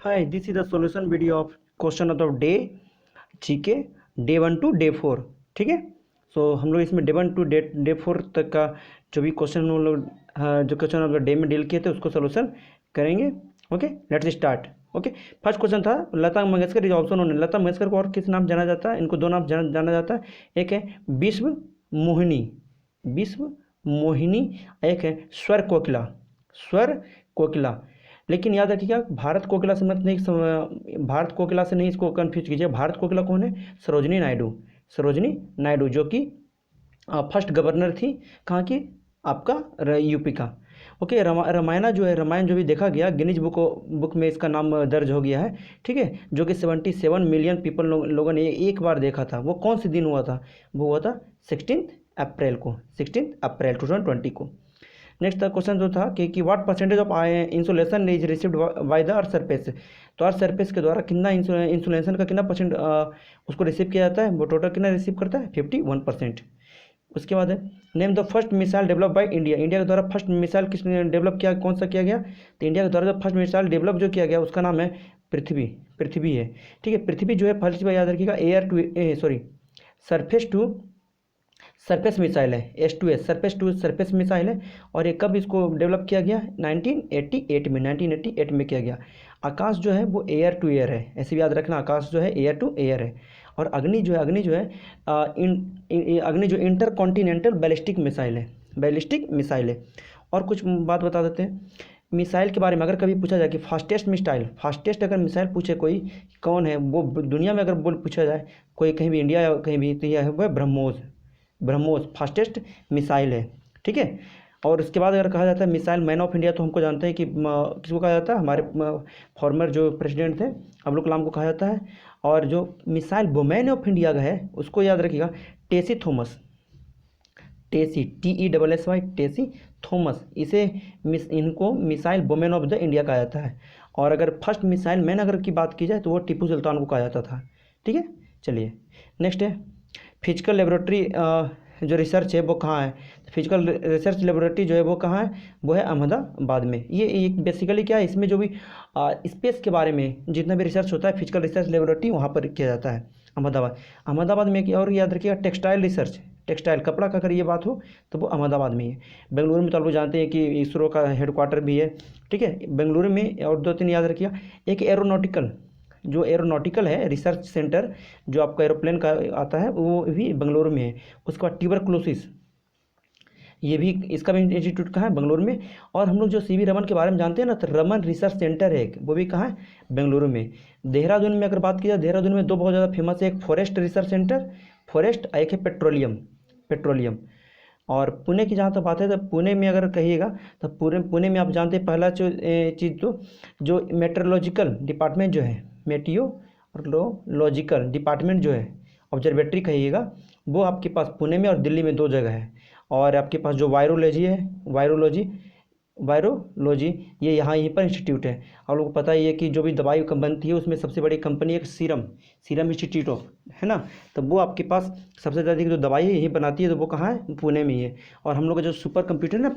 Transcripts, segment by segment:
Hi, this is the solution video of question of the day GK day 1 to day 4। ठीक है। हम लोग इसमें डे 1 to डे 4 तक का जो भी क्वेश्चन हम लोग जो क्वेश्चन ऑफ द डे में डील किए थे उसको सोल्यूशन करेंगे। Okay, let's start. Okay, first question था Lata Mangeshkar is also known. Lata Mangeshkar को और किस नाम जाना जाता है? इनको दो नाम जाना जाता है। एक है विश्व मोहिनी, विश्व मोहिनी, एक है स्वर कोकिला, स्वर कोकिला। लेकिन याद रखिएगा भारत कोकिला से मत नहीं, भारत कोकिला से नहीं इसको कंफ्यूज कीजिए। भारत कोकिला कौन है? सरोजनी नायडू, सरोजनी नायडू जो कि फर्स्ट गवर्नर थी कहाँ की? आपका यूपी का। ओके, रामायण जो है, रामायण जो भी देखा गया गिनीज बुक में इसका नाम दर्ज हो गया है। ठीक है, जो कि 77 मिलियन पीपल लोगों ने एक बार देखा था। वो कौन से दिन हुआ था? वो हुआ था 16 अप्रैल को, 16 अप्रैल 2020 को। नेक्स्ट क्वेश्चन जो था कि what percentage of insolation is received by the earth surface. तो अर्थ सरफेस के द्वारा कितना इंसुलेशन का कितना परसेंट उसको रिसीव किया जाता है? वो टोटल कितना रिसीव करता है? 51%। उसके बाद है name the first missile develop by India. India के द्वारा फर्स्ट मिसाइल किसने डेवलप किया, कौन सा किया गया? तो इंडिया के द्वारा जो फर्स्ट मिसाइल डेवलप जो किया गया उसका नाम है पृथ्वी, पृथ्वी है। ठीक है, पृथ्वी जो है फर्स्ट बार याद रखिएगा air to surface to surface missile है, S2S surface to surface missile है। और ये कब इसको डेवलप किया गया? 1988 में, 1988 में किया गया। आकाश जो है वो एयर टू एयर है, ऐसे भी याद रखना, आकाश जो है एयर टू एयर है। और अग्नि जो है, अग्नि जो इंटर कॉन्टिनेंटल बैलिस्टिक मिसाइल है, बैलिस्टिक मिसाइल है। और कुछ बात बता देते हैं मिसाइल के बारे में। अगर कभी पूछा जाए कि फास्टेस्ट मिसाइल, फास्टेस्ट अगर मिसाइल पूछे कोई कौन है वो दुनिया में, अगर पूछा जाए कोई कहीं भी इंडिया या कहीं भी, तो यह है वह ब्रह्मोस, ब्रह्मोस फास्टेस्ट मिसाइल है। ठीक है। और उसके बाद अगर कहा जाता है मिसाइल मैन ऑफ इंडिया, तो हमको जानते हैं कि किसको कहा जाता है? हमारे फॉर्मर जो प्रेसिडेंट थे अब्दुल कलाम को कहा जाता है। और जो मिसाइल वुमेन ऑफ इंडिया का है उसको याद रखिएगा टेसी थॉमस, टेसी TESSY टेसी थॉमस। इनको missile woman of the India कहा जाता है। और अगर फर्स्ट मिसाइल मैन अगर की बात की जाए तो वो टीपू सुल्तान को कहा जाता था। ठीक है, चलिए नेक्स्ट है फिजिकल लेबोरेटरी जो रिसर्च है वो कहाँ है? फिजिकल रिसर्च लेबोरेटरी जो है वो कहाँ है? वो है अहमदाबाद में। ये एक बेसिकली क्या है, इसमें जो भी स्पेस के बारे में जितना भी रिसर्च होता है फिजिकल रिसर्च लेबोरेटरी वहाँ पर किया जाता है, अहमदाबाद। अहमदाबाद में और याद रखिएगा टेक्सटाइल रिसर्च, टेक्सटाइल कपड़ा का अगर ये बात हो तो वो अहमदाबाद में ही है। बेंगलुरु में तो आप लोग जानते हैं कि इसरो का हेडक्वार्टर भी है। ठीक है, बेंगलुरु में। और 2-3 याद रखिएगा, एक एरोनॉटिकल, जो एरोनॉटिकल है रिसर्च सेंटर जो आपका एरोप्लेन का आता है वो भी बेंगलुरु में है। उसके बाद ट्यूबरक्लोसिस, ये भी इसका भी इंस्टीट्यूट कहाँ है? बेंगलुरु में। और हम लोग जो CV रमन के बारे में जानते हैं ना, तो रमन रिसर्च सेंटर है एक, वो भी कहाँ है? बेंगलुरु में। देहरादून में अगर बात की जाए, देहरादून में दो बहुत ज़्यादा फेमस है, एक फॉरेस्ट रिसर्च सेंटर, फॉरेस्ट, एक है पेट्रोलियम, पेट्रोलियम। और पुणे की जहाँ तक बात है तो पुणे में अगर कहिएगा तो पुणे में आप जानते हैं पहला चीज़ तो जो मेट्रोलॉजिकल डिपार्टमेंट जो है, मेटियोलॉजिकल डिपार्टमेंट जो है, ऑब्जर्वेटरी कहिएगा, वो आपके पास पुणे में और दिल्ली में 2 जगह है। और आपके पास जो वायरोलॉजी है, वायरोलॉजी ये यहीं पर इंस्टीट्यूट है। आप लोगों को पता ही है कि जो भी दवाई बनती है उसमें सबसे बड़ी कंपनी एक सीरम इंस्टीट्यूट ऑफ, है ना। तो वो आपके पास सबसे ज़्यादा जो दवाई है यही बनाती है, तो वो कहाँ है? पुणे में ही है। और हम लोग का जो सुपर कंप्यूटर है ना,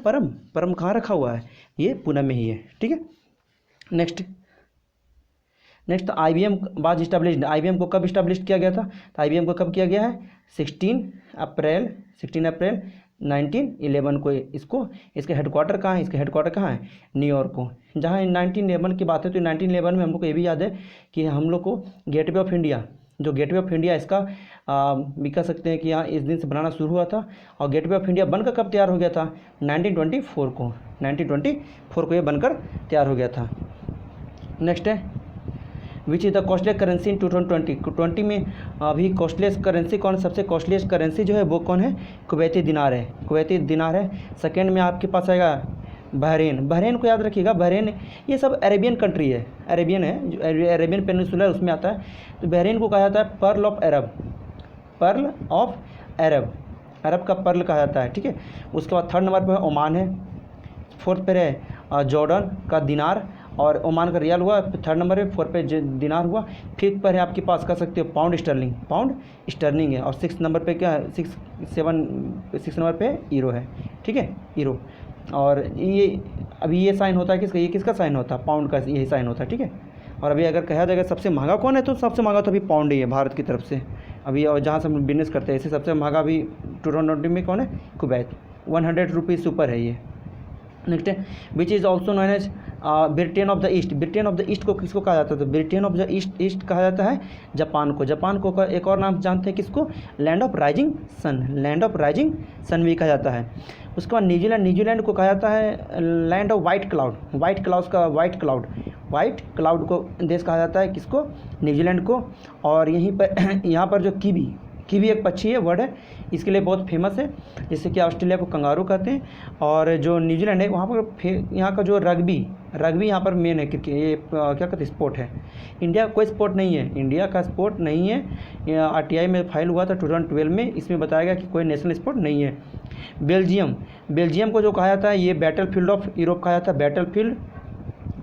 परम कहाँ रखा हुआ है? ये पुणे में ही है। ठीक है, next IBM was established. IBM को कब इस्टेब्लिश किया गया था? तो IBM को कब किया गया है? 16 अप्रैल 1911 को। इसके हेडक्वार्टर कहाँ है? इसके हेडक्वार्टर कहाँ है? न्यूयॉर्क को। जहाँ 1911 की बात है तो 1911 में हम लोग को ये भी याद है कि हम लोग को गेटवे ऑफ इंडिया, जो गेटवे ऑफ इंडिया इसका भी कह सकते हैं कि यहाँ इस दिन से बनाना शुरू हुआ था। और गेटवे ऑफ इंडिया बनकर कब तैयार हो गया था? 1924 को, 1924 को ये बनकर तैयार हो गया था। नेक्स्ट है which is the costliest currency in 2020 में अभी कॉस्टलीस्ट करेंसी कौन? सबसे कॉस्टलीस्ट करेंसी जो है वो कौन है? कुवैती दिनार है, कुवैती दिनार है। सेकेंड में आपके पास आएगा बहरीन। बहरीन को याद रखिएगा, बहरीन ये सब अरेबियन कंट्री है, अरेबियन है, जो अरेबियन पेनिनसुला है उसमें आता है। तो बहरीन को कहा जाता है pearl of Arab, pearl of Arab, Arab का पर्ल कहा जाता है। ठीक है, उसके बाद 3rd नंबर पर ओमान है, 4th पर है जॉर्डन का दिनार और ओमान का रियाल हुआ 3rd नंबर पे, 4 पे दिनार हुआ। 5th पर है आपके पास कह सकते हो पाउंड स्टर्लिंग है। और 6th नंबर पे क्या है? 6 नंबर पे ईरो है। ठीक है, ईरो। और ये अभी ये साइन होता है किसका? ये किसका साइन होता है? पाउंड का यही साइन होता है। ठीक है, और अभी अगर कहा जाएगा सबसे महंगा कौन है, तो सबसे महंगा तो अभी पाउंड ही है भारत की तरफ से अभी, और जहाँ से हम बिजनेस करते हैं इसे सबसे महंगा अभी 2020 में कौन है, कुवैत, 100 रुपीज़ ऊपर है ये। नेक्स्ट है which is also known as Britain of the east. Britain of the east को किसको कहा जाता है, तो ब्रिटेन ऑफ द ईस्ट कहा जाता है जापान को। जापान को एक और नाम जानते हैं किसको, land of rising sun, land of rising sun भी कहा जाता है। उसके बाद न्यूजीलैंड को कहा जाता है land of white cloud, white cloud को देश कहा जाता है किसको, न्यूजीलैंड को। और यहीं पर यहाँ पर जो कीवी एक पक्षी है, वर्ड है, इसके लिए बहुत फेमस है, जैसे कि ऑस्ट्रेलिया को कंगारू कहते हैं। और जो न्यूजीलैंड है वहाँ पर यहाँ का जो रग्बी यहाँ पर मेन है, क्रिकेट ये क्या कहते हैं स्पोर्ट है। इंडिया कोई स्पोर्ट नहीं है, इंडिया का स्पोर्ट नहीं है। आरटीआई में फाइल हुआ था 2012 में, इसमें बताया गया कि कोई नेशनल स्पोर्ट नहीं है। बेल्जियम को जो कहा जाता है ये बैटल फील्ड ऑफ यूरोप कहा जाता है, बैटल फील्ड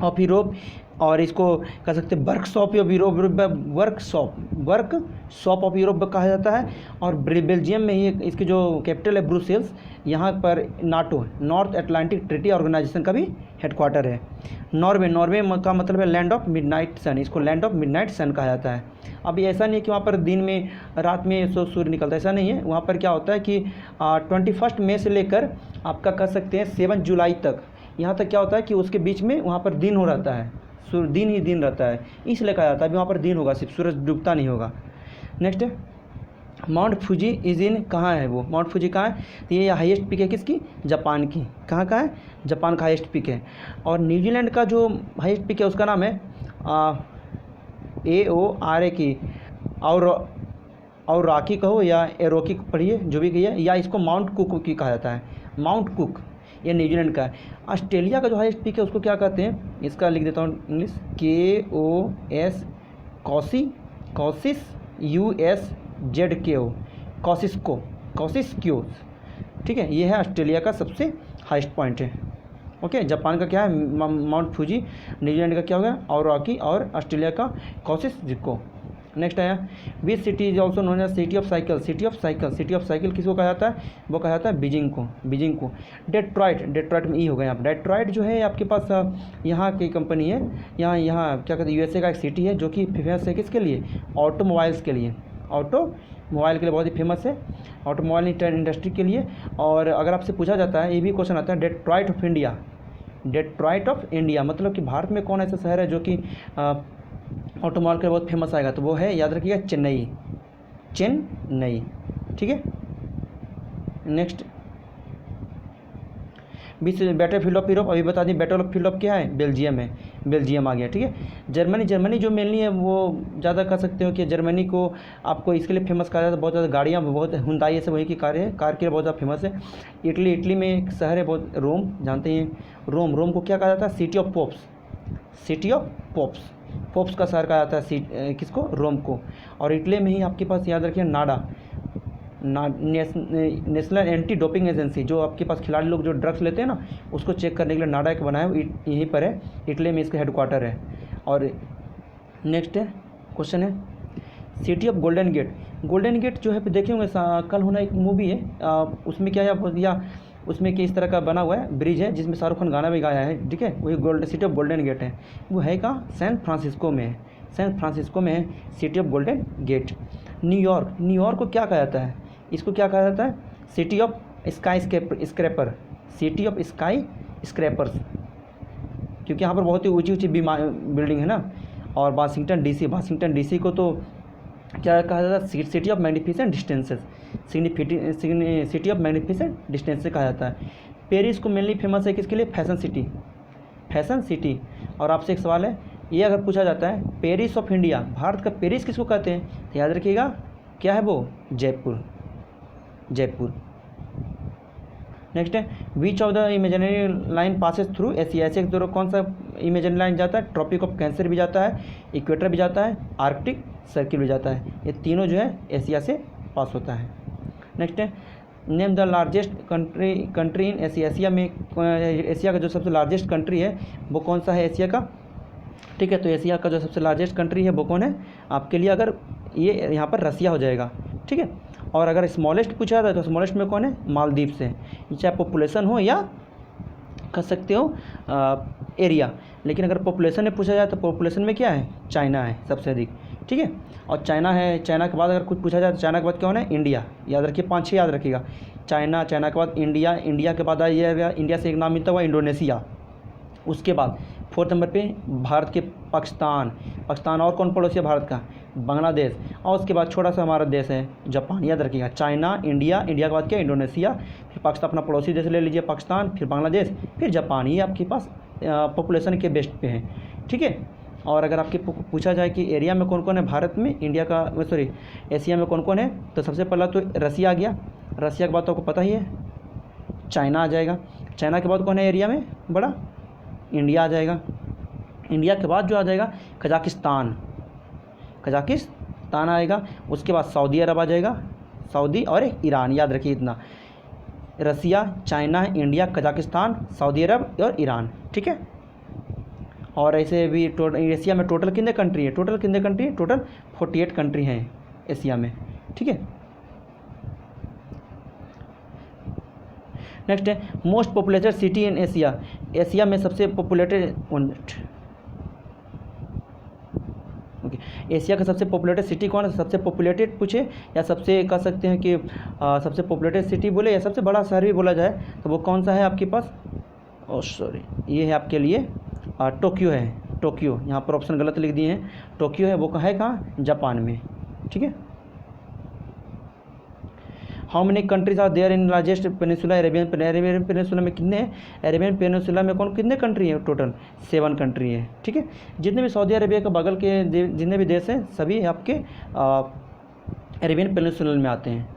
ऑफ यूरोप। और इसको कह सकते हैं workshop of Europe, workshop of Europe कहा जाता है। और बेल्जियम में ही इसकी जो कैपिटल है ब्रुसेल्स, यहाँ पर NATO, North Atlantic Treaty Organization का भी हेडक्वार्टर है। नॉर्वे का मतलब है लैंड ऑफ मिडनाइट सन, इसको लैंड ऑफ मिडनाइट सन कहा जाता है। अब ऐसा नहीं है कि वहाँ पर दिन में रात में सूर्य निकलता है, ऐसा नहीं है। वहाँ पर क्या होता है कि 21 मई से लेकर आपका कह सकते हैं 7 जुलाई तक, यहाँ तक क्या होता है कि उसके बीच में वहाँ पर दिन हो रहता है, दिन ही दिन रहता है, इसलिए कहा जाता है अभी वहाँ पर दिन होगा, सिर्फ सूरज डूबता नहीं होगा। नेक्स्ट है माउंट फूजी इज इन, कहाँ है वो माउंट फूजी कहाँ है, तो ये हाईएस्ट पीक है किसकी, जापान की। कहाँ है, जापान का हाईएस्ट पीक है। और न्यूजीलैंड का जो हाईएस्ट पीक है उसका नाम है AORA की, और राकी कहो या एरोकी पढ़िए जो भी कहिए, या इसको माउंट कुक की कहा जाता है, माउंट कुक, ये न्यूजीलैंड का है। ऑस्ट्रेलिया का जो हाईएस्ट पीक है उसको क्या कहते हैं, इसका लिख देता हूँ इंग्लिश, कॉसिस USZKO, कॉसिस्क्यो, ठीक है, ये है ऑस्ट्रेलिया का सबसे हाईएस्ट पॉइंट है। ओके, जापान का क्या है माउंट फूजी, न्यूजीलैंड का क्या हो गया और रॉकी, और ऑस्ट्रेलिया का कॉसिस्क्यो। नेक्स्ट आया which city is also known as city of cycle, city of cycle किसको कहा जाता है, वो कहा जाता है बीजिंग को। डेट्रॉइट में ई हो गया यहाँ पर। डेट्रॉइट जो है आपके पास यहाँ की कंपनी है, यहाँ क्या कहते हैं यूएसए का एक सिटी है जो कि फेमस है किसके लिए, ऑटोमोबाइल के लिए बहुत ही फेमस है, ऑटोमोबाइल इंडस्ट्री के लिए। और अगर आपसे पूछा जाता है, ये भी क्वेश्चन आता है, डेट्रॉइट ऑफ इंडिया मतलब कि भारत में कौन ऐसा शहर है जो कि ऑटोमोबाइल के लिए बहुत फेमस आएगा, तो वो है, याद रखिएगा, चेन्नई, ठीक है। Next battle field of Europe, अभी बता दी बैटल ऑफ फील्ड ऑफ क्या है, बेल्जियम है, बेल्जियम आ गया, ठीक है। जर्मनी जो मेनली है वो ज़्यादा कह सकते हो कि जर्मनी को आपको इसके लिए फेमस कहा जाता है, बहुत ज़्यादा गाड़ियाँ, बहुत हुंडई से वही की कार के लिए बहुत ज़्यादा फेमस है। इटली में एक शहर है बहुत, रोम, जानते हैं रोम को क्या कहा जाता है, सिटी ऑफ पोप्स का शहर कहा जाता है किसको, रोम को। और इटली में ही आपके पास याद रखिए नेशनल एंटी डोपिंग एजेंसी, जो आपके पास खिलाड़ी लोग जो ड्रग्स लेते हैं ना उसको चेक करने के लिए नाडा एक बनाया, यहीं पर है, इटली में इसका हेडक्वार्टर है। और नेक्स्ट है क्वेश्चन है सिटी ऑफ गोल्डन गेट जो है देखे होंगे कल होना एक मूवी है, उसमें क्या है या उसमें कि इस तरह का बना हुआ है ब्रिज है जिसमें शाहरुख खान गाना भी गाया है, ठीक है, वही सिटी ऑफ गोल्डन गेट है, वो है कहाँ, सैन फ्रांसिस्को में है city of Golden Gate. New York को क्या कहा जाता है, इसको क्या कहा जाता है, सिटी ऑफ स्काई स्क्रैपर्स, क्योंकि यहाँ पर बहुत ही ऊंची बिल्डिंग है ना। और वाशिंगटन डीसी को तो क्या कहा जाता है, city of magnificent distances, city of magnificent distances कहा जाता है। पेरिस को मेनली फेमस है किसके लिए, फैशन सिटी। और आपसे एक सवाल है, ये अगर पूछा जाता है पेरिस ऑफ इंडिया, भारत का पेरिस किसको कहते हैं, तो याद रखिएगा क्या है वो, जयपुर। नेक्स्ट है which of the imaginary line passes through Asia, ऐसे दोनों कौन सा इमेजिनरी लाइन जाता है, ट्रॉपिक ऑफ कैंसर भी जाता है, इक्वेटर भी जाता है, आर्कटिक सर्किल भी जाता है, ये तीनों जो है एशिया से पास होता है। नेक्स्ट है name the largest country in Asia, Asia का जो सबसे लार्जेस्ट कंट्री है वो कौन सा है एशिया का, ठीक है। तो एशिया का जो सबसे लार्जेस्ट कंट्री है वो कौन है आपके लिए, अगर ये यहाँ पर रसिया हो जाएगा, ठीक है। और अगर स्मॉलेस्ट पूछा जाता है तो स्मॉलेस्ट में कौन है, मालदीव से, चाहे पॉपुलेशन हो या कह सकते हो एरिया। लेकिन अगर पॉपुलेशन में पूछा जाए तो पॉपुलेशन में क्या है, चाइना है सबसे अधिक, ठीक है। और चाइना है, चाइना के बाद अगर कुछ पूछा जाए तो चाइना के बाद कौन है, इंडिया। याद रखिए, 5-6 याद रखिएगा। चाइना, चाइना के बाद इंडिया, इंडिया के बाद आइएगा, इंडिया से एक नाम मिलता हुआ इंडोनेशिया। उसके बाद 4th नंबर पे भारत के पाकिस्तान, पाकिस्तान और कौन पड़ोसी है भारत का, बांग्लादेश। और उसके बाद छोटा सा हमारा देश है जापान। याद रखिएगा, चाइना, इंडिया, इंडिया के बाद क्या, इंडोनेशिया, फिर पाकिस्तान अपना पड़ोसी देश ले लीजिए पाकिस्तान, फिर बांग्लादेश, फिर जापान। ये आपके पास पॉपुलेशन के बेस्ट पे हैं, ठीक है। और अगर आपके पूछा जाए कि एरिया में कौन कौन है भारत में, इंडिया का सॉरी एशिया में कौन कौन है, तो सबसे पहला तो रसिया आ गया। रसिया के बाद तो आपको पता ही है चाइना आ जाएगा। चाइना के बाद कौन है एरिया में बड़ा, इंडिया आ जाएगा। इंडिया के बाद जो आ जाएगा कजाकिस्तान, कजाकिस्तान आएगा। उसके बाद सऊदी अरब आ जाएगा, सऊदी और ईरान। याद रखिए इतना, रसिया, चाइना, इंडिया, कजाकिस्तान, सऊदी अरब और ईरान, ठीक है। और ऐसे भी एशिया में टोटल कितने कंट्री है, टोटल 48 कंट्री हैं एशिया में, ठीक है। नेक्स्ट है most populated city in Asia. Asia में सबसे पॉपुलेटेड, एशिया का सबसे पॉपुलेटेड सिटी कौन है, सबसे पॉपुलेटेड पूछे या सबसे कह सकते हैं कि सबसे पॉपुलेटेड सिटी बोले या सबसे बड़ा शहर भी बोला जाए तो वो कौन सा है आपके पास, ये है आपके लिए टोक्यो है। टोक्यो, यहाँ पर ऑप्शन गलत लिख दिए हैं, टोक्यो है। वो है कहाँ, जापान में, ठीक है। How many countries are there in largest peninsula, Arabian peninsula में कितने हैं, अरेबियन पेनिनसुला में कौन कितने कंट्री हैं, टोटल 7 कंट्री है, ठीक है। जितने भी सऊदी अरेबिया के बगल के जितने भी देश हैं सभी आपके अरेबियन पेनिनसुला में आते हैं।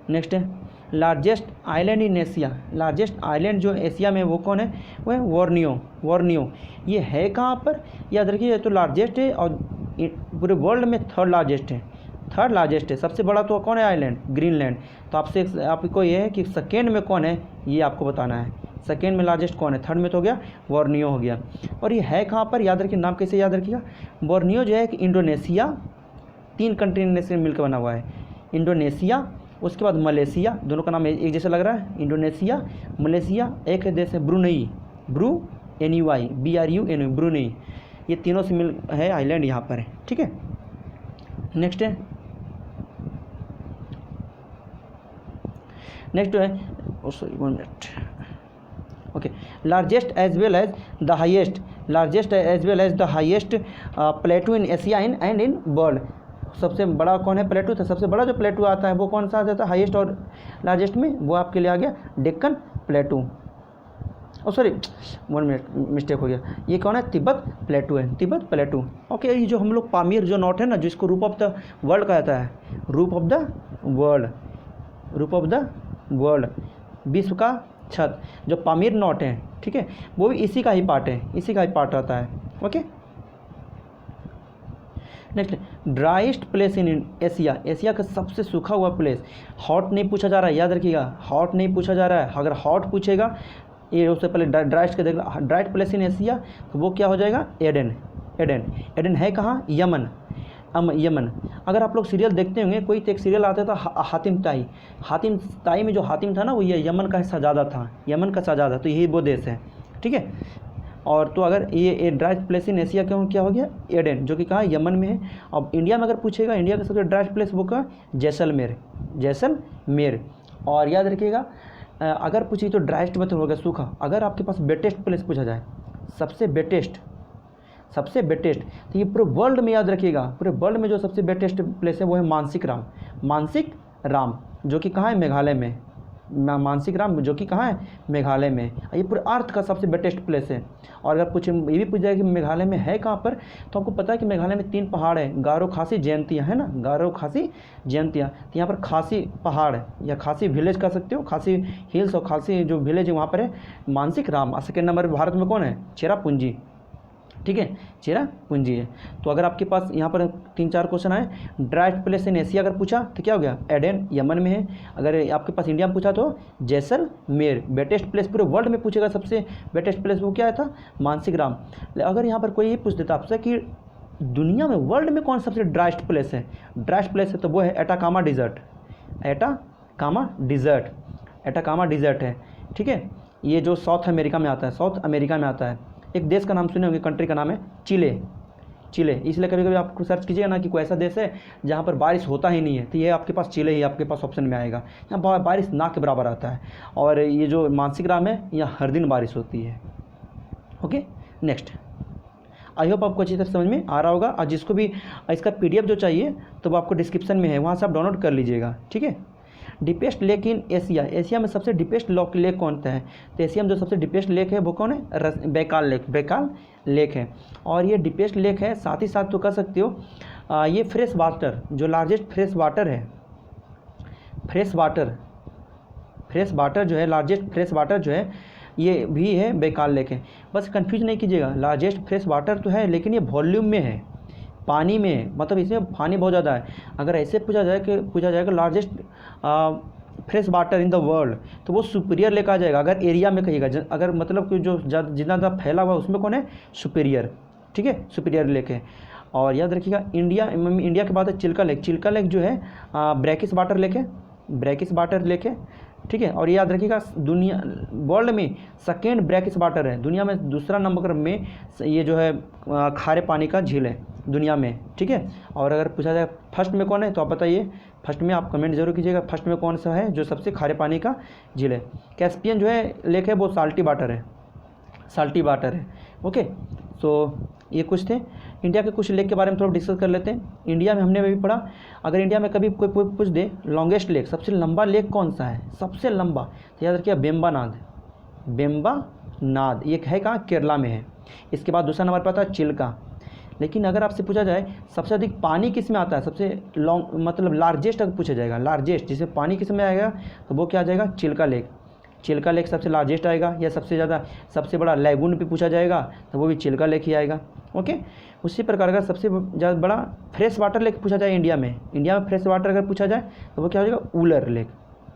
नेक्स्ट है largest island in Asia. Largest island जो एशिया में वो कौन है, वो है वॉर्नियो। ये है कहाँ पर, याद रखिए, ये तो लार्जेस्ट है और पूरे वर्ल्ड में थर्ड लार्जेस्ट है। सबसे बड़ा तो कौन है आइलैंड, ग्रीनलैंड। तो आपको ये है कि सेकेंड में कौन है ये आपको बताना है, सेकेंड में लार्जेस्ट कौन है, थर्ड में तो हो गया वॉर्नियो हो गया। और ये है कहाँ पर, याद रखिए, नाम कैसे याद रखिएगा। वॉर्नियो जो है कि इंडोनेशिया, 3 कंट्री से मिलकर बना हुआ है, इंडोनेशिया, उसके बाद मलेशिया, दोनों का नाम एक जैसा लग रहा है, इंडोनेशिया, मलेशिया। एक देश है ब्रुनई, ब्रुनई। ये तीनों से मिल है आइलैंड यहाँ पर है, ठीक है। नेक्स्ट है sorry 1 minute, okay. Largest as well as the highest plateau in Asia and in world. सबसे बड़ा कौन है, प्लेटू। तो सबसे बड़ा जो प्लेटू आता है वो कौन सा आ जाता है हाईएस्ट और लार्जेस्ट में, वो आपके लिए आ गया डेक्कन प्लेटू। सॉरी 1 मिनट मिस्टेक हो गया, ये कौन है, तिब्बत प्लेटू। ओके, ये जो हम लोग पामीर जो नॉट है ना, जिसको रूप ऑफ द वर्ल्ड कहा जाता है, रूप ऑफ द वर्ल्ड, विश्व का छत, जो पामीर नॉट है, ठीक है, वो भी इसी का ही पार्ट रहता है, okay. Next driest place in Asia. Asia का सबसे सूखा हुआ प्लेस। हॉट नहीं पूछा जा रहा है, याद रखिएगा, हॉट नहीं पूछा जा रहा है। अगर हॉट पूछेगा, ये उससे पहले ड्राइस्ट का देख, ड्राइस्ट प्लेस इन एशिया, तो वो क्या हो जाएगा, एडन है कहाँ, यमन। अगर आप लोग सीरियल देखते होंगे, कोई तो एक सीरियल आता था हातिम ताई में जो हातिम था ना, वो ये यमन का शहजादा था, तो यही वो देश है, ठीक है। और तो अगर ये ड्राइस्ट प्लेस इन एशिया क्या हो गया, एडन, जो कि कहाँ, यमन में है। अब इंडिया में अगर पूछेगा, इंडिया का सबसे ड्राइस्ट प्लेस वो का जैसलमेर। और याद रखिएगा, अगर पूछिए तो ड्राइस्ट मतलब हो गया सूखा। अगर आपके पास बेटेस्ट प्लेस पूछा जाए, सबसे बेटेस्ट, तो ये पूरे वर्ल्ड में याद रखिएगा, पूरे वर्ल्ड में जो सबसे बेटेस्ट प्लेस है वो है मानसिक राम, जो कि कहाँ है, मेघालय में। मानसिक राम जो कि कहाँ है, मेघालय में। ये पूरे अर्थ का सबसे बेटेस्ट प्लेस है। और अगर ये भी पूछ जाए कि मेघालय में है कहाँ पर, तो आपको पता है कि मेघालय में 3 पहाड़ है, गारो, खासी, जयंतिया, है ना, गारो, खासी, जयंतिया। तो यहाँ पर खासी पहाड़ या खासी विलेज कह सकते हो, खासी हिल्स और खासी जो विलेज है वहाँ पर है मानसिक राम। और सेकेंड नंबर भारत में कौन है, चेरापूंजी, ठीक है, चेरापूंजी है। तो अगर आपके पास यहाँ पर 3-4 क्वेश्चन आए, ड्राइस्ट प्लेस इन एशिया अगर पूछा तो क्या हो गया, एडन, यमन में है। अगर आपके पास इंडिया में पूछा तो जैसलमेर। बेटेस्ट प्लेस पूरे वर्ल्ड में पूछेगा, सबसे बेटेस्ट प्लेस वो क्या था, मानसिक राम। अगर यहाँ पर कोई ये पूछ देता आपसे कि दुनिया में, वर्ल्ड में कौन सबसे ड्राइस्ट प्लेस है, तो वो है एटाकामा डिज़र्ट है, ठीक है। ये जो साउथ अमेरिका में आता है, एक देश का नाम सुने होंगे, कंट्री का नाम है चिले। चिले, इसलिए कभी कभी आप सर्च कीजिएगा ना कि कोई ऐसा देश है जहाँ पर बारिश होता ही नहीं है, तो ये आपके पास चिले ही आपके पास ऑप्शन में आएगा। यहाँ बारिश ना के बराबर आता है, और ये जो मानसिक ग्राम है यहाँ हर दिन बारिश होती है। Okay, next. आई होप आपको अच्छी तरह समझ में आ रहा होगा, और जिसको भी इसका PDF जो चाहिए तो वो आपको डिस्क्रिप्शन में है, वहाँ से आप डाउनलोड कर लीजिएगा, ठीक है। Deepest lake in Asia, Asia में सबसे डीपेस्ट लेक कौन सा है? तो एशिया में जो सबसे डीपेस्ट लेक है वो कौन है? बैकाल लेक, बैकाल लेक है। और ये डीपेस्ट लेक है, साथ ही साथ तो कह सकते हो ये फ्रेश वाटर, जो लार्जेस्ट फ्रेश वाटर है, फ्रेश वाटर जो है, लार्जेस्ट फ्रेश वाटर जो है ये भी है बैकाल लेक है। बस कंफ्यूज नहीं कीजिएगा, लार्जेस्ट फ्रेश वाटर तो है लेकिन ये वॉल्यूम में है, पानी में, मतलब इसमें पानी बहुत ज़्यादा है। अगर ऐसे पूछा जाए कि largest fresh water in the world, तो वो सुपीरियर लेक आ जाएगा। अगर एरिया में कहिएगा, अगर मतलब कि जो जितना ज़्यादा फैला हुआ उसमें कौन है? सुपीरियर, ठीक है, सुपीरियर लेक है। और याद रखिएगा इंडिया के बाद है चिल्का लेक। चिल्का लेक जो है ब्रैकिश वाटर लेक है, ब्रैकिश वाटर लेक है, ठीक है। और याद रखिएगा दुनिया वर्ल्ड में सेकेंड ब्रैकिश वाटर है, दुनिया में दूसरा नंबर में ये जो है खारे पानी का झील है दुनिया में, ठीक है। और अगर पूछा जाए फर्स्ट में कौन है, तो आप बताइए, फर्स्ट में आप कमेंट जरूर कीजिएगा, फर्स्ट में कौन सा है जो सबसे खारे पानी का झील है। कैस्पियन जो है लेक है वो साल्टी वाटर है, साल्टी वाटर है। ओके, तो ये कुछ थे इंडिया के कुछ लेक के बारे में थोड़ा डिस्कस कर लेते हैं। इंडिया में हमने भी पढ़ा, अगर इंडिया में कभी कोई पूछ दे लॉन्गेस्ट लेक, सबसे लंबा लेक कौन सा है, सबसे लंबा, तो याद रखिए वेम्बनाड, वेम्बनाड। ये है कहाँ? केरला में है। इसके बाद दूसरा नंबर पर आता है चिल्का। लेकिन अगर आपसे पूछा जाए सबसे अधिक पानी किस में आता है, सबसे लॉन्ग मतलब लार्जेस्ट अगर पूछा जाएगा, लार्जेस्ट जिसमें पानी किस में आएगा, तो वो क्या आ जाएगा? चिल्का लेक। चिल्का लेक सबसे लार्जेस्ट आएगा, या सबसे ज़्यादा सबसे बड़ा लैगून भी पूछा जाएगा तो वो भी चिल्का लेक ही आएगा। ओके, उसी प्रकार अगर सबसे ज़्यादा बड़ा फ्रेश वाटर लेक पूछा जाए इंडिया में फ्रेश वाटर अगर पूछा जाए तो वो क्या हो जाएगा? उलर लेक,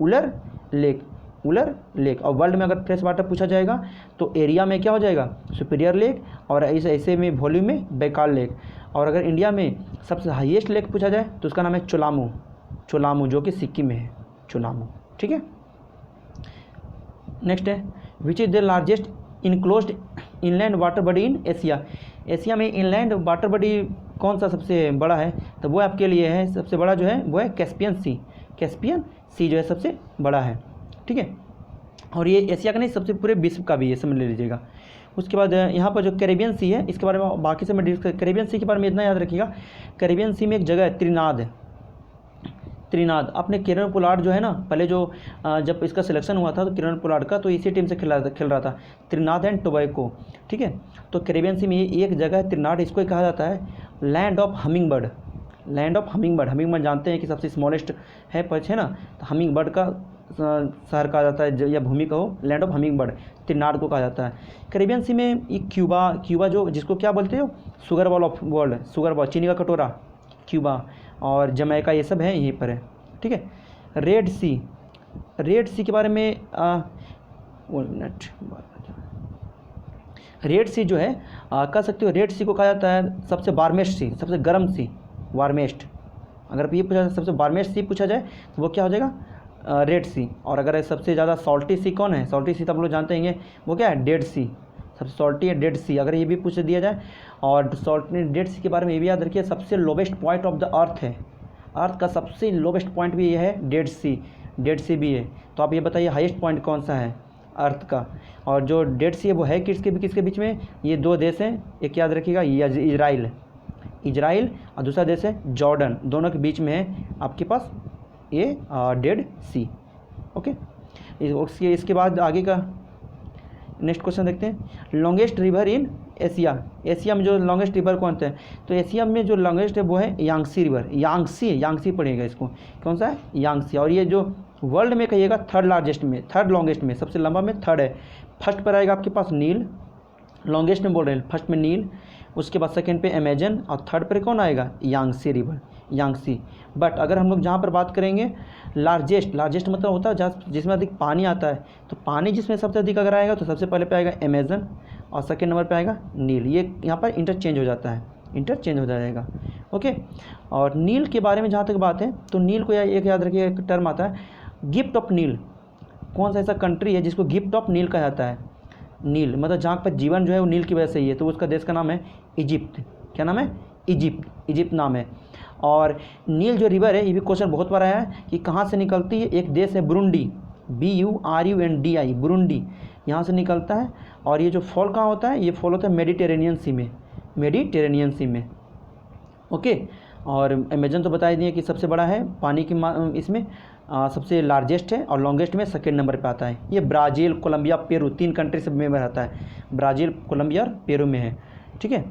उलर लेक, उलर लेक। और वर्ल्ड में अगर फ्रेश वाटर पूछा जाएगा तो एरिया में क्या हो जाएगा? सुपीरियर लेक, और ऐसे में वॉल्यूम में बैकाल लेक। और अगर इंडिया में सबसे हाईएस्ट लेक पूछा जाए तो उसका नाम है चोलामू, चोलामू जो कि सिक्किम में है, चोलामू, ठीक है। नेक्स्ट है which is the largest enclosed inland water body in Asia. Asia में इनलैंड वाटर बॉडी कौन सा सबसे बड़ा है, तो वो आपके लिए है, सबसे बड़ा जो है वो है कैस्पियन सी, कैस्पियन सी जो है सबसे बड़ा है, ठीक है। और ये एशिया का नहीं, सबसे पूरे विश्व का भी है, समझ ले लीजिएगा। उसके बाद यहाँ पर जो कैरेबियन सी है, इसके बारे में बाकी से मैं डिस्कस, कैरेबियन सी के बारे में इतना याद रखिएगा, कैरेबियन सी में एक जगह है त्रिनाद, त्रिनाद। अपने किरण पोलार्ड जो है ना, पहले जो जब इसका सिलेक्शन हुआ था तो किरण पोलार्ड का, तो इसी टीम से खेल रहा था, त्रिनाद एंड टोबैको, ठीक है। तो कैरेबियन सी में एक जगह है त्रिनाद, इसको कहा जाता है land of humming bird, land of humming bird. Humming bird जानते हैं कि सबसे स्मॉलेस्ट है पक्ष है ना, तो हमिंग बर्ड का शहर कहा जाता है, या भूमि कहो, लैंड ऑफ हमिंग बर्ड त्रिनाद को कहा जाता है। कैरेबियन सी में एक क्यूबा जो जिसको क्या बोलते हो, sugar ball of world, sugar ball, चीनी का कटोरा, क्यूबा, और जमैका, ये सब है यहीं पर है, ठीक है। रेड सी के बारे में 1 मिनट, रेड सी जो है कह सकते हो, रेड सी को कहा जाता है सबसे वार्मेस्ट सी, सबसे गर्म सी, वार्मेस्ट। अगर ये पूछा जाए सबसे वार्मेस्ट सी पूछा जाए तो वो क्या हो जाएगा? रेड सी। और अगर सबसे ज़्यादा सॉल्टी सी कौन है, सॉल्टी सी तो आप लोग जानते हैं वो क्या है? डेड सी, सबसे सॉल्टी है डेड सी, अगर ये भी पूछ दिया जाए। और सॉल्टी डेड सी के बारे में ये भी याद रखिए, सबसे lowest point of the earth है, अर्थ का सबसे लोवेस्ट पॉइंट भी ये है डेड सी, डेड सी भी है। तो आप ये बताइए हाईएस्ट पॉइंट कौन सा है अर्थ का। और जो डेड सी है वो है किसके बीच में? ये दो देश हैं, एक याद रखिएगा, इजराइल और दूसरा देश है जॉर्डन, दोनों के बीच में है आपके पास ये डेड सी। ओके, इसके बाद आगे का नेक्स्ट क्वेश्चन देखते हैं, longest river in Asia. Asia में जो लॉन्गेस्ट रिवर कौन सा है, तो एशिया में जो लॉन्गेस्ट है वो है यांगसी रिवर, यांगसी पड़ेगा इसको, कौन सा है? यांगसी। और ये जो वर्ल्ड में कहिएगा थर्ड लॉन्गेस्ट में, सबसे लंबा में थर्ड है। फर्स्ट पर आएगा आपके पास नील, लॉन्गेस्ट में बोल रहे हैं, फर्स्ट में नील, उसके बाद सेकंड पे अमेजन, और थर्ड पर कौन आएगा? Yangtze river, Yangtze. बट अगर हम लोग जहाँ पर बात करेंगे लार्जेस्ट मतलब होता है जहाँ जिसमें अधिक पानी आता है, तो पानी जिसमें सबसे अधिक अगर आएगा तो सबसे पहले पे आएगा अमेजन, और सेकंड नंबर पे आएगा नील। ये यहाँ पर इंटरचेंज हो जाता है, इंटरचेंज हो जाएगा। ओके, और नील के बारे में जहाँ तक बात है, तो नील को एक याद रखिए, एक टर्म आता है गिफ्ट ऑफ नील। कौन सा ऐसा कंट्री है जिसको गिफ्ट ऑफ नील कहा जाता है? नील, मतलब जहाँ पर जीवन जो है वो नील की वजह से ही है, तो उसका देश का नाम है इजिप्ट। क्या नाम है? इजिप्ट, इजिप्ट नाम है। और नील जो रिवर है, ये भी क्वेश्चन बहुत बार आया है कि कहाँ से निकलती है। एक देश है बुरुंडी, BURUNDI, बुरुंडी, यहाँ से निकलता है। और ये जो फॉल कहाँ होता है? ये फॉल होता है मेडिटेरेनियन सी में, मेडिटेरेनियन सी में। ओके। और अमेजन तो बता दिए कि सबसे बड़ा है पानी की इसमें सबसे लार्जेस्ट है, और लॉन्गेस्ट में सेकेंड नंबर पे आता है। ये ब्राज़ील, कोलंबिया, पेरू, 3 कंट्री से में रहता है। ब्राज़ील, कोलंबिया और पेरू में है। ठीक है।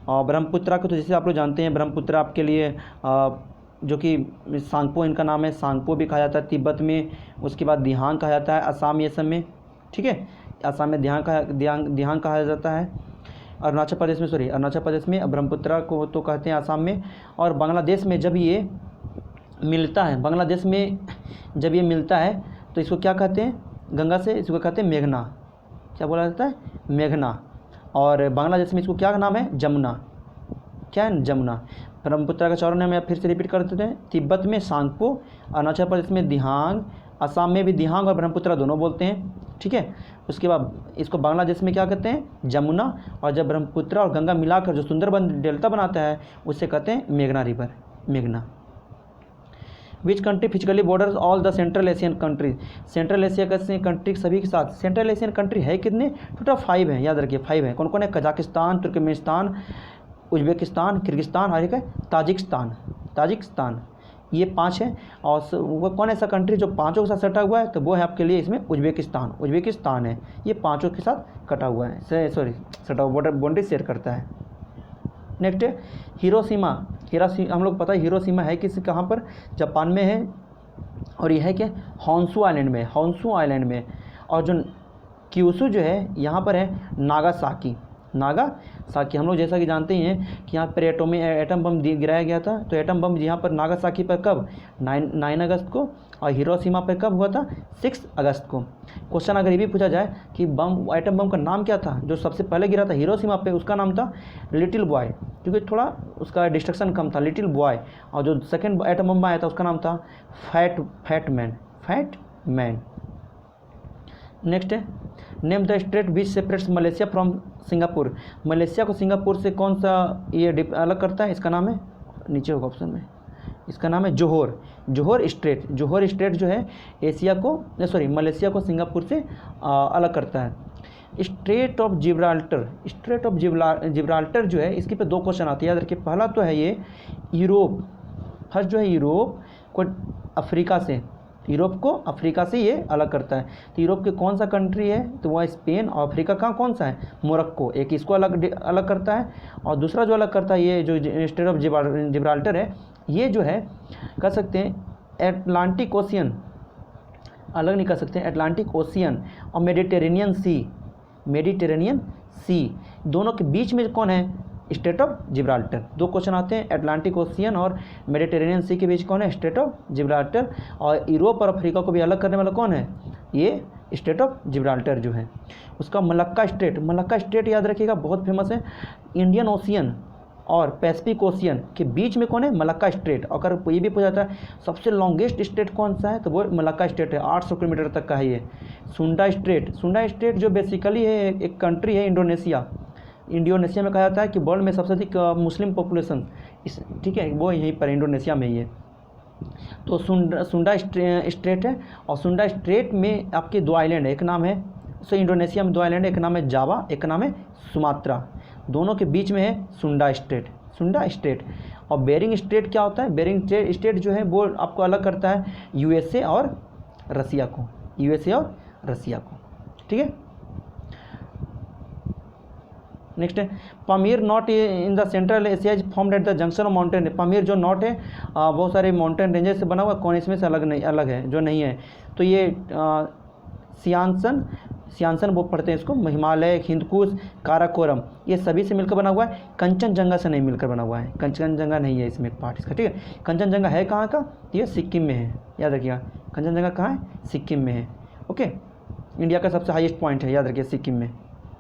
और ब्रह्मपुत्रा को तो जैसे आप लोग जानते हैं, ब्रह्मपुत्रा आपके लिए जो कि सांगपो इनका नाम है, सांगपो भी कहा जाता है तिब्बत में। उसके बाद दिहांग कहा जाता है असम, ये सब में। ठीक है। असम में दिहांग कहा जाता है। अरुणाचल प्रदेश में, अरुणाचल प्रदेश में ब्रह्मपुत्रा को तो कहते हैं असम में। और बांग्लादेश में जब ये मिलता है, बांग्लादेश में जब ये मिलता है तो इसको क्या कहते हैं? गंगा से इसको कहते हैं मेघना। क्या बोला जाता है? मेघना। और बांग्लादेश में इसको क्या नाम है? जमुना। क्या है? जमुना। ब्रह्मपुत्रा का चारों नाम फिर से रिपीट कर देते हैं। तिब्बत में सांगपो, अरुणाचल प्रदेश में दिहांग, असम में भी दिहांग और ब्रह्मपुत्रा दोनों बोलते हैं। ठीक है। उसके बाद इसको बांग्लादेश में क्या कहते हैं? जमुना। और जब ब्रह्मपुत्रा और गंगा मिलाकर जो सुंदरबन डेल्टा बनाता है उसे कहते हैं मेघना रिवर, मेघना। Which country physically borders all the central Asian countries? Central Asia के कंट्री सभी के साथ। सेंट्रल एशियन कंट्री है कितने? टोटल 5 हैं, याद रखिए 5 हैं। कौन कौन है? कजाकिस्तान, तुर्कमेनिस्तान, उज्बेकिस्तान, किर्गिस्तान और एक है ताजिकिस्तान। ये 5 हैं। और वो कौन ऐसा कंट्री जो पाँचों के साथ सटा हुआ है? तो वो है आपके लिए इसमें उज्बेकिस्तान है। ये पाँचों के साथ कटा हुआ है, सॉरी सटा हुआ, बाउंड्री शेयर करता है। नेक्स्ट है हिरोशिमा। हम लोग पता है हिरोशिमा है किस, कहाँ पर? जापान में है। और ये है क्या? होन्शु आइलैंड में। और जो क्यूशू जो है यहाँ पर है नागासाकी। हम लोग जैसा कि जानते ही हैं कि यहाँ पर एटम बम गिराया गया था। तो एटम बम यहाँ पर नागासाकी पर कब? 9 अगस्त को। और हिरोशिमा पर कब हुआ था? 6 अगस्त को। क्वेश्चन अगर ये भी पूछा जाए कि एटम बम का नाम क्या था जो सबसे पहले गिरा था हिरोशिमा पे? उसका नाम था लिटिल बॉय, क्योंकि थोड़ा उसका डिस्ट्रक्शन कम था, लिटिल बॉय। और जो सेकेंड एटम बम आया था उसका नाम था फैट मैन। नेक्स्ट है name the state which separates Malaysia from Singapore. Malaysia को सिंगापुर से कौन सा ये अलग करता है? इसका नाम है, नीचे होगा ऑप्शन में, इसका नाम है जोहोर स्ट्रेट जो है मलेशिया को सिंगापुर से अलग करता है। स्ट्रेट ऑफ जिब्राल्टर जो है, इसके पे 2 क्वेश्चन आते हैं, याद रखिए। पहला तो है ये यूरोप, फर्स्ट जो है यूरोप को अफ्रीका से ये अलग करता है। तो यूरोप के कौन सा कंट्री है? तो वह स्पेन। और अफ्रीका का कौन सा है? मोरक्को। एक इसको अलग करता है। और दूसरा जो अलग करता है ये जो स्ट्रेट ऑफ जिब्राल्टर है, ये जो है कह सकते हैं एटलांटिक ओशियन, अलग नहीं कर सकते, एटलांटिक ओशियन और मेडिटेरेनियन सी दोनों के बीच में कौन है? State of Gibraltar. 2 क्वेश्चन आते हैं, एटलांटिक ओशियन और मेडिटेरेनियन सी के बीच कौन है? State of Gibraltar. और यूरोप और अफ्रीका को भी अलग करने वाला कौन है? ये स्टेट ऑफ जिब्राल्टर जो है। उसका मलक्का स्टेट याद रखिएगा, बहुत फेमस है। इंडियन ओशियन और पैसिफिक ओशियन के बीच में कौन है? Malacca strait. अगर ये भी पूछा जाता है सबसे लॉन्गेस्ट स्टेट कौन सा है, तो वो मलक्का स्टेट है, 800 किलोमीटर तक का है ये। सुंडा स्टेट जो बेसिकली है एक कंट्री है इंडोनेशिया में कहा जाता है कि वर्ल्ड में सबसे अधिक मुस्लिम पॉपुलेशन ठीक है, वो यहीं पर इंडोनेशिया में ही है। तो सुंडा स्ट्रेट है। और सुंडा स्ट्रेट में आपके 2 आइलैंड है, एक नाम है इंडोनेशिया में 2 आइलैंड है, एक नाम है जावा, एक नाम है सुमात्रा। दोनों के बीच में है सुंडा स्ट्रेट। और बेरिंग स्ट्रेट क्या होता है? बेरिंग स्ट्रेट जो है वो आपको अलग करता है यूएसए और रसिया को। ठीक है। नेक्स्ट है Pamir not in the central Asia is formed at the junction of mountain. Pamir जो नॉट है बहुत सारे माउंटेन रेंजेस से बना हुआ, कौन इसमें से अलग है जो नहीं है? तो ये सियानसन वो पढ़ते हैं इसको, हिमालय, हिंदकुश, काराकोरम, ये सभी से मिलकर बना हुआ है। कंचनजंगा से नहीं मिलकर बना हुआ है, कंचनजंगा नहीं है इसमें एक पार्ट इसका। ठीक है। कंचनजंगा है कहाँ का? ये सिक्किम में है, याद रखिएगा। कंचनजंगा कहाँ है? सिक्किम में है। ओके। इंडिया का सबसे हाईएस्ट पॉइंट है, याद रखिए, सिक्किम में।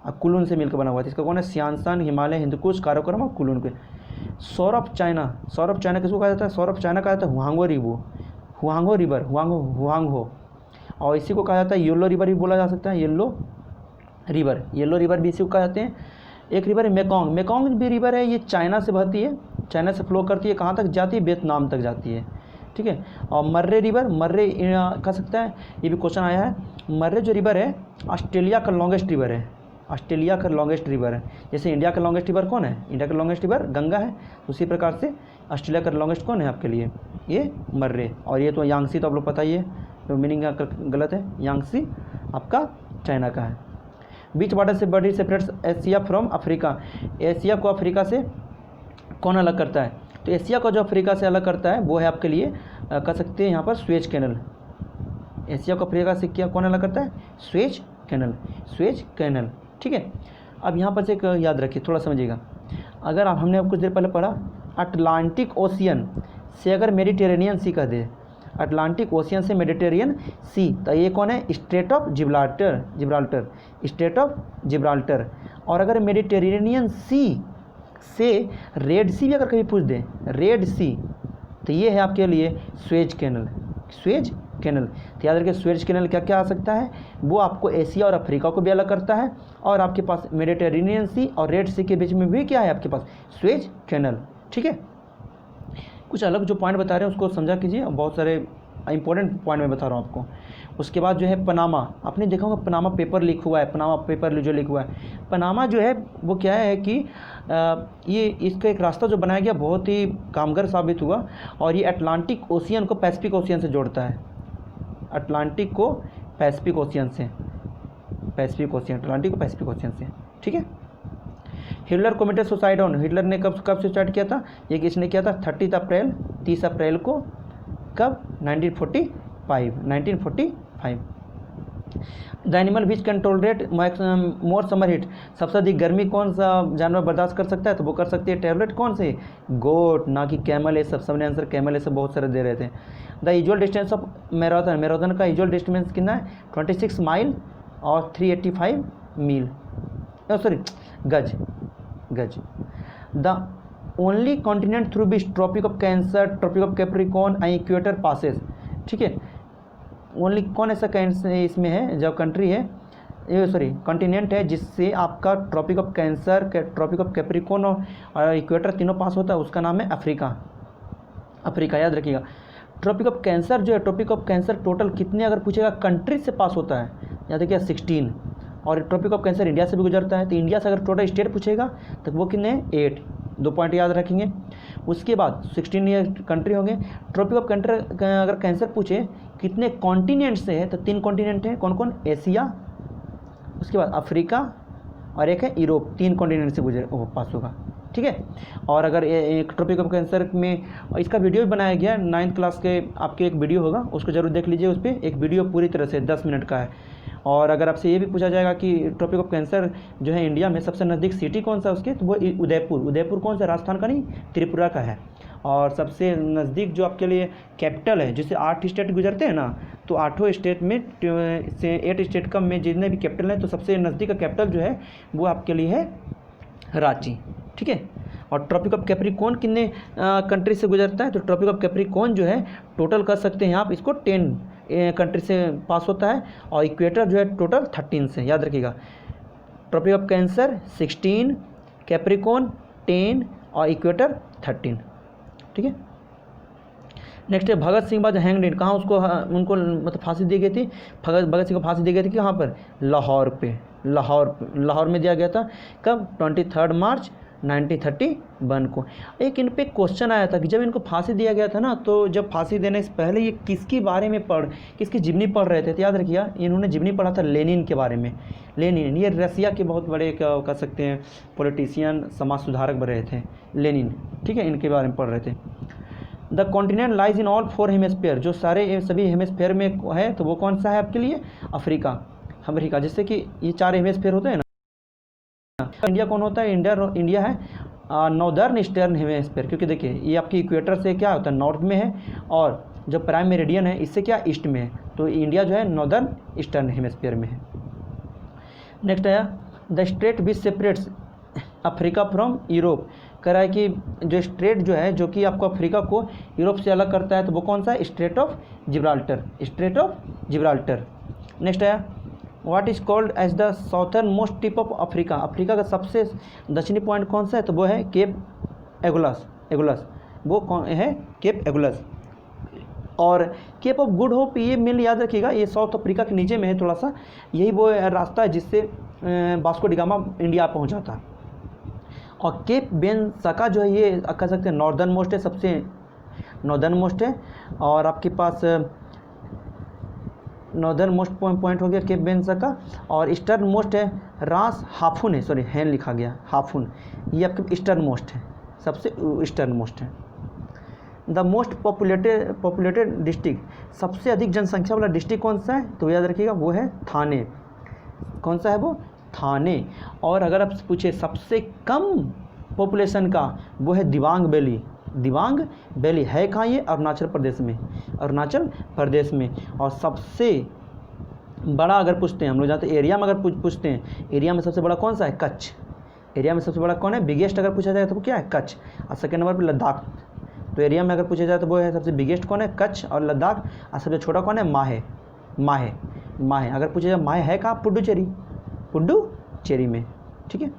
अब कुलून से मिलकर बना हुआ था। इसका कौन है? सियानसन, हिमालय, हिंदकुश, काराकोरम और कुलून के। सौरभ चाइना किसको कहा जाता है? सौरभ चाइना कहा जाता है हुआंगो रिवर। और इसी को कहा जाता है येलो रिवर भी बोला जा सकता है, येलो रिवर, येलो रिवर भी इसी को कहा जाते हैं। एक रिवर है मेकोंग, मेकोंग भी रिवर है, ये चाइना से बहती है, चाइना से फ्लो करती है, कहाँ तक जाती है, वियतनाम तक जाती है, ठीक है। और मर्रे रिवर, मर्रे कह सकता है, ये भी क्वेश्चन आया है। मर्रे जो रिवर है ऑस्ट्रेलिया का लॉन्गेस्ट रिवर है, ऑस्ट्रेलिया का लॉन्गेस्ट रिवर है। जैसे इंडिया का लॉन्गेस्ट रिवर कौन है, इंडिया का लॉन्गेस्ट रिवर गंगा है, उसी प्रकार से ऑस्ट्रेलिया का लॉन्गेस्ट कौन है आपके लिए, ये मर्रे। और ये तो यांगसी तो आप लोग पता ही है, तो मीनिंग गलत है, यांगसी आपका चाइना का है। बीच वाटर से body separates Asia from Africa, Asia को अफ्रीका से कौन अलग करता है, तो एशिया को जो अफ्रीका से अलग करता है वो है आपके लिए कह सकते हैं यहाँ पर स्वेज कैनल। एशिया को अफ्रीका से क्या कौन अलग करता है, स्वेज कैनल, स्वेज कैनल, ठीक है। अब यहाँ पर से एक याद रखिए, थोड़ा समझिएगा, अगर आप हमने कुछ देर पहले पढ़ा अटलांटिक ओशियन से अगर मेडिटेरेनियन सी कह दे, अटलांटिक ओशियन से मेडिटेरियन सी, तो ये कौन है, strait of Gibraltar, Gibraltar, strait of Gibraltar. और अगर मेडिटेरेनियन सी से रेड सी भी अगर कभी पूछ दे, रेड सी, तो ये है आपके लिए स्वेज कैनल, स्वेज कैनल। तो याद रखिए स्वेज कैनल क्या क्या आ सकता है, वो आपको एशिया और अफ्रीका को भी अलग करता है, और आपके पास मेडिटेरेनियन सी और रेड सी के बीच में भी क्या है आपके पास, स्वेज कैनल, ठीक है। कुछ अलग जो पॉइंट बता रहे हैं उसको समझा कीजिए, बहुत सारे इंपॉर्टेंट पॉइंट मैं बता रहा हूँ आपको। उसके बाद जो है पनामा, आपने देखा होगा पनामा पेपर लीक हुआ है, पनामा पेपर जो लीक हुआ है, पनामा जो है वो क्या है कि ये इसका एक रास्ता जो बनाया गया बहुत ही कामगार साबित हुआ, और ये अटलांटिक ओशियन को पैसिफिक ओशियन से जोड़ता है, अटलांटिक को पैसिफिक ओशियन से, पैसिफिक ओशियन, अटलांटिक को पैसिफिक ओशियन से, ठीक है। Hitler committed suicide on, Hitler ने कब सुसाइड किया था, ये किसने किया था, 30 अप्रैल, 30 अप्रैल को, कब, 1945। The animal which can tolerate more summer heat, सबसे अधिक गर्मी कौन सा जानवर बर्दाश्त कर सकता है, तो वो कर सकती है टैबलेट कौन से, गोट, ना कि कैमल। ये सबने आंसर कैमल से बहुत सारे दे रहे थे। The usual distance of marathon, marathon का यूजुअल डिस्टेंस कितना है, 26 माइल और 385 मील, सॉरी गज, गज। The only continent through which Tropic of Cancer, Tropic of Capricorn and equator passes, ठीक है। ओनली कौन ऐसा इसमें है जब कंट्री है, सॉरी कॉन्टिनेंट है जिससे आपका Tropic of Cancer, Tropic of Capricorn और इक्वेटर तीनों पास होता है, उसका नाम है अफ्रीका, अफ्रीका याद रखिएगा। ट्रॉपिक ऑफ कैंसर जो है, ट्रॉपिक ऑफ कैंसर टोटल कितने अगर पूछेगा कंट्री से पास होता है, याद रखिएगा 16, और ट्रॉपिक ऑफ कैंसर इंडिया से भी गुजरता है, तो इंडिया से अगर टोटल स्टेट पूछेगा तो वो कितने, 8, 2 पॉइंट याद रखेंगे। उसके बाद 16 ये कंट्री होंगे। ट्रॉपिक ऑफ कंट्री अगर कैंसर पूछे कितने कॉन्टिनेंट से है, तो 3 कॉन्टिनेंट हैं, कौन कौन, एशिया, उसके बाद अफ्रीका और एक है यूरोप, 3 कॉन्टिनेंट से गुजर पास होगा, ठीक है। और अगर एक ट्रॉपिक ऑफ कैंसर में इसका वीडियो भी बनाया गया 9th क्लास के, आपके एक वीडियो होगा उसको जरूर देख लीजिए, उस पर एक वीडियो पूरी तरह से 10 मिनट का है। और अगर आपसे ये भी पूछा जाएगा कि ट्रॉपिक ऑफ कैंसर जो है इंडिया में सबसे नज़दीक सिटी कौन सा उसके, तो वो उदयपुर, उदयपुर कौन सा, राजस्थान का नहीं, त्रिपुरा का है। और सबसे नज़दीक जो आपके लिए कैपिटल है, जिससे 8 स्टेट गुजरते हैं ना, तो 8 स्टेट में से 8 स्टेट का में जितने भी कैपिटल हैं, तो सबसे नज़दीक का कैपिटल जो है वो आपके लिए है रांची, ठीक है। और ट्रॉपिक ऑफ कैप्रिकॉर्न कितने कंट्री से गुजरता है, तो ट्रॉपिक ऑफ कैप्रिकॉर्न जो है टोटल कर सकते हैं आप इसको 10 कंट्री से पास होता है, और इक्वेटर जो है टोटल 13 से, याद रखिएगा। ट्रॉपिक ऑफ कैंसर 16, कैप्रिकॉर्न 10 और इक्वेटर 13, ठीक है। नेक्स्ट है भगत सिंह बाद हैंगड, कहाँ उसको उनको मतलब फांसी दी गई थी, भगत सिंह को फांसी दी गई थी कहाँ पर, लाहौर पे, लाहौर में दिया गया था, कब, 23 मार्च 1931 को। एक इन पे क्वेश्चन आया था कि जब इनको फांसी दिया गया था ना, तो जब फांसी देने से पहले ये किसके बारे में किसकी जीवनी पढ़ रहे थे, तो याद रखिएगा इन्होंने जीवनी पढ़ा था लेनिन के बारे में। लेनिन ये रसिया के बहुत बड़े कह सकते हैं पॉलिटिशियन, समाज सुधारक रहे थे लेनिन, ठीक है, इनके बारे में पढ़ रहे थे। The continent lies in all 4 hemisphere, जो सारे सभी हेमिस्फीयर में है, तो वो कौन सा है आपके लिए, अफ्रीका, अफ्रीका। जैसे कि ये 4 हेमिस्फीयर होते हैं ना, इंडिया कौन होता है, इंडिया है नॉर्दर्न ईस्टर्न हेमिस्फीयर, क्योंकि देखिए ये आपकी इक्वेटर से क्या होता है नॉर्थ में है, और जो प्राइम मेरिडियन है इससे क्या ईस्ट में है, तो इंडिया जो है नॉर्दर्न ईस्टर्न हेमिस्फीयर में है। नेक्स्ट आया the strait which separates Africa from Europe, कह रहा है कि जो स्ट्रेट जो है जो कि आपको अफ्रीका को यूरोप से अलग करता है, तो वो कौन सा है, strait of Gibraltar, strait of Gibraltar. Next आया what is called as the southernmost tip of Africa, Africa का सबसे दक्षिणी पॉइंट कौन सा है, तो वो है केप एगुलस, एगुलस वो कौन है, केप एगुलस। और केप ऑफ गुड होप ये मेनली याद रखिएगा, ये साउथ अफ्रीका के नीचे में है थोड़ा सा, यही वो रास्ता है जिससे वास्को डी गामा इंडिया पहुंचा था। और केप बेन सका जो है ये कह सकते हैं नॉर्दर्न मोस्ट है, सबसे नॉर्दर्न मोस्ट है। और आपके पास नॉर्दर्न मोस्ट पॉइंट हो गया केप बेन सका, और ईस्टर्न मोस्ट है रास हाफुन है, सॉरी हैन लिखा गया हाफुन, ये आपके ईस्टर्न मोस्ट है, सबसे ईस्टर्न मोस्ट है। द मोस्ट पॉपुलेटेड डिस्ट्रिक्ट, सबसे अधिक जनसंख्या वाला डिस्ट्रिक्ट कौन सा है, तो याद रखिएगा वो है थाने। कौन सा है वो, थाने। और अगर आप पूछे सबसे कम पॉपुलेशन का, वो है दिबांग वैली, दिबांग वैली है कहाँ, ये अरुणाचल प्रदेश में, अरुणाचल प्रदेश में। और सबसे बड़ा अगर पूछते हैं हम लोग जहाँ एरिया में अगर पूछते हैं, एरिया में सबसे बड़ा कौन सा है, कच्छ, एरिया में सबसे बड़ा कौन है, बिगेस्ट अगर पूछा जाए तो वो क्या है, कच्छ। और सेकेंड नंबर पर लद्दाख, तो एरिया में अगर पूछा जाए तो वो है सबसे बिगेस्ट कौन है, कच्छ और लद्दाख। और सबसे छोटा कौन है, माहे, माहे, माहे। अगर पूछा जाए माहे है कहाँ, पुडुचेरी, पुडुचेरी में, ठीक है।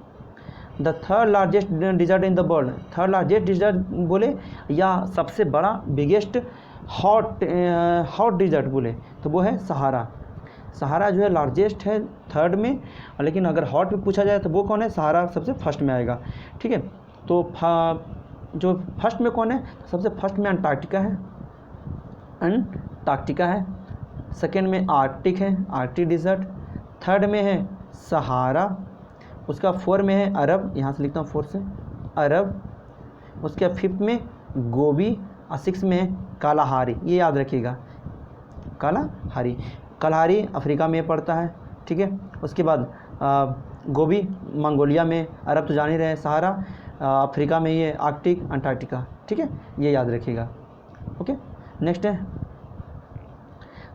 The third largest desert in the world, third largest desert बोले या सबसे बड़ा बिगेस्ट हॉट डिजर्ट बोले तो वो है सहारा, सहारा जो है लार्जेस्ट है थर्ड में। लेकिन अगर हॉट में पूछा जाए तो वो कौन है, सहारा सबसे फर्स्ट में आएगा, ठीक है। तो जो फर्स्ट में कौन है, सबसे फर्स्ट में अंटार्कटिका है, अंटार्कटिका है। सेकेंड में आर्कटिक है, आर्कटिक डिजर्ट। थर्ड में है सहारा, उसका फोर में है अरब, यहाँ से लिखता हूँ फोर से अरब। उसके फिफ्थ में गोबी और सिक्स में है कालाहारी, ये याद रखिएगा, कालाहारी, कालाहारी अफ्रीका में पड़ता है, ठीक है। उसके बाद गोबी मंगोलिया में, अरब तो जान ही रहे हैं, सहारा अफ्रीका में, ये आर्कटिक अंटार्कटिका, ठीक है, ये याद रखिएगा। ओके, नेक्स्ट है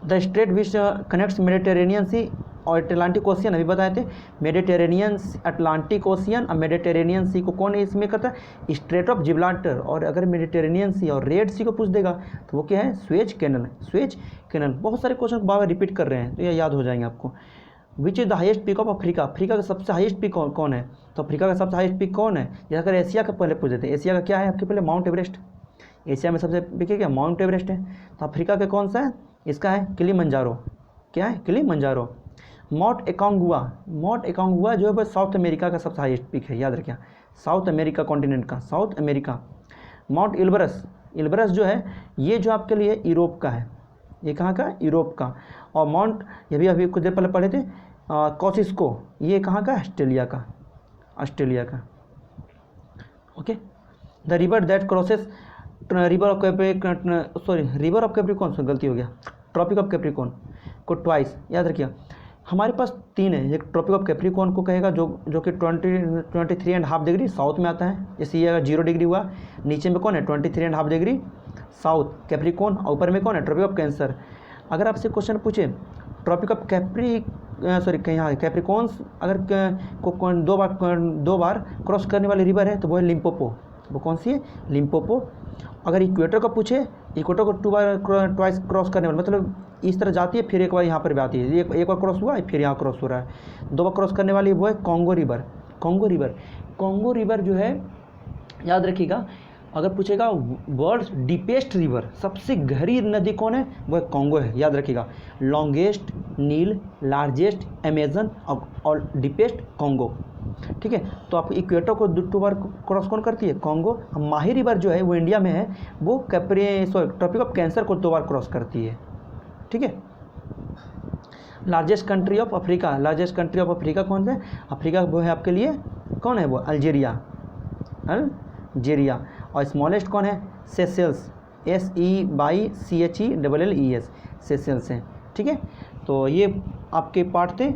the strait which connects Mediterranean sea और अटलांटिक ओशियन, अभी बताए थे मेडिटेरेनियन, अटलांटिक ओशियन और मेडिटेरेनियन सी को कौन इसमें करता है, स्ट्रेट ऑफ जिब्राल्टर। और अगर मेडिटेरेनियन सी और रेड सी को पूछ देगा तो वो क्या है, स्वेज कैनल, स्वेज कैनल। बहुत सारे क्वेश्चन बार बार रिपीट कर रहे हैं तो ये याद हो जाएंगे आपको। Which is the highest peak of Africa, Africa का सबसे हाईएस्ट पीक कौन है, तो अफ्रीका का सबसे हाईएस्ट पीक कौन है। जैसे अगर एशिया का पहले पूछ देते हैं, एशिया का क्या है आपके पहले, माउंट एवरेस्ट, एशिया में सबसे पीक है क्या, माउंट एवरेस्ट है। तो अफ्रीका का कौन सा है, इसका है किलिमंजारो, क्या है किलिमंजारो। माउंट एकांगुआ, माउंट एकांगुआ जो है वो साउथ अमेरिका का सबसे हाईएस्ट पीक है, याद रखिए, साउथ अमेरिका कॉन्टिनेंट का, साउथ अमेरिका। माउंट इल्बरस, इल्बरस जो है ये जो आपके लिए यूरोप का है, ये कहाँ का, यूरोप का। और माउंट, ये भी अभी कुछ देर पहले पढ़े थे, कॉसिस्को, ये कहाँ का, ऑस्ट्रेलिया का, ऑस्ट्रेलिया का। Okay, the river that crosses river of river of Capricorn, गलती हो गया, ट्रॉपिक ऑफ कैप्रिकॉर्न को ट्वाइस, याद रखिए। हमारे पास तीन है, एक ट्रॉपिक ऑफ कैप्रिकॉर्न को कहेगा जो कि 23.5 डिग्री साउथ में आता है, जैसे ये अगर 0 डिग्री हुआ, नीचे में कौन है 23.5 डिग्री साउथ कैप्रिकॉर्न, और ऊपर में कौन है ट्रॉपिक ऑफ कैंसर। अगर आपसे क्वेश्चन पूछे ट्रॉपिक ऑफ कैप्रिकॉर्न्स अगर दो बार क्रॉस करने वाली रिवर है तो वो है लिम्पोपो, वो कौन सी है, लिम्पोपो। अगर इक्वेटर का पूछे, इक्वेटर को ट्वाइस क्रॉस करने वाला, मतलब इस तरह जाती है फिर एक बार यहाँ पर भी आती है, एक बार क्रॉस हुआ फिर यहाँ क्रॉस हो रहा है, 2 बार क्रॉस करने वाली वो है Congo river, Congo river. Congo river जो है याद रखिएगा, अगर पूछेगा वर्ल्ड्स डीपेस्ट रिवर, सबसे गहरी नदी कौन है, वो है कॉन्गो है, याद रखिएगा। लॉन्गेस्ट नील, लार्जेस्ट अमेजन और डीपेस्ट कॉन्गो, ठीक है। तो आप इक्वेटर को 2 बार क्रॉस कौन करती है, कॉन्गो। माही रिवर जो है वो इंडिया में है, वो ट्रॉपिक ऑफ कैंसर को 2 बार क्रॉस करती है, ठीक है। Largest country of Africa, largest country of Africa कौन है, अफ्रीका वो है आपके लिए कौन है, वो अल्जीरिया, अल्जीरिया। और स्मॉलेस्ट कौन है, सेशेल्स, SECHELLES, सेशेल्स हैं, ठीक है। तो ये आपके पार्ट थे,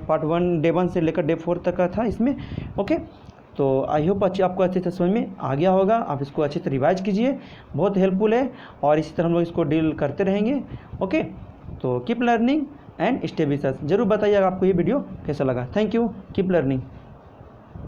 पार्ट 1 डे 1 से लेकर डे 4 तक का था इसमें। ओके, तो आई होप आपको अच्छे से समझ में आ गया होगा, आप इसको अच्छे से रिवाइज कीजिए, बहुत हेल्पफुल है और इसी तरह हम लोग इसको डील करते रहेंगे। ओके, तो keep learning and stay with us. जरूर बताइएगा आपको ये वीडियो कैसा लगा। Thank you, keep learning.